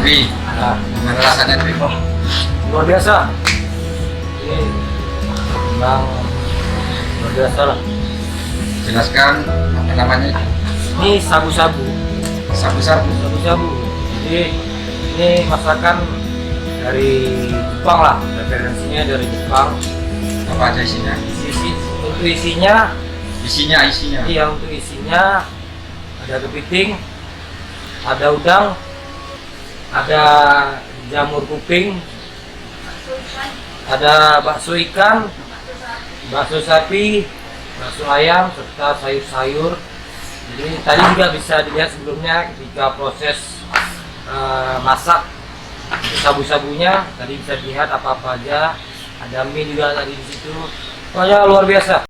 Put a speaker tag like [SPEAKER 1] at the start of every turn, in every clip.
[SPEAKER 1] Tri, gimana rasanya Tri?
[SPEAKER 2] Luar biasa. Ini memang luar biasa lah.
[SPEAKER 1] Jelaskan apa namanya?
[SPEAKER 2] Ini sabu-sabu.
[SPEAKER 1] Sabu-sabu.
[SPEAKER 2] Sabu-sabu. Jadi ini masakan dari Jepang lah. Referensinya dari Jepang.
[SPEAKER 1] Apa aja isinya?
[SPEAKER 2] Untuk isinya,
[SPEAKER 1] Isinya.
[SPEAKER 2] iya untuk isinya ada kepiting, ada udang, ada jamur kuping, ada bakso ikan, bakso sapi, bakso ayam, serta sayur-sayur. Jadi tadi juga bisa dilihat sebelumnya ketika proses masak sabu-sabunya, tadi bisa dilihat apa-apa aja. Ada mie juga tadi di situ. Pokoknya luar biasa.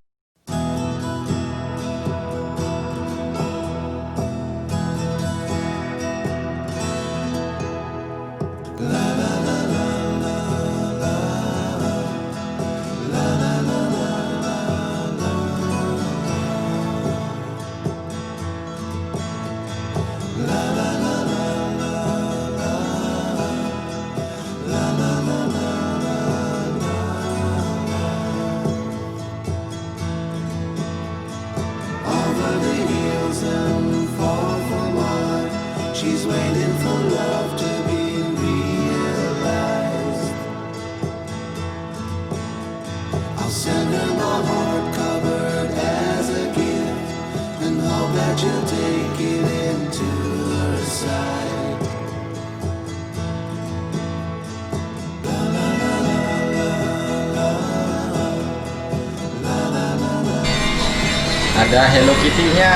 [SPEAKER 3] She's waiting for love to be realized. I'll send her my heart covered as a gift and hope that you'll take it into her side.
[SPEAKER 1] Ada Hello Kitty-nya.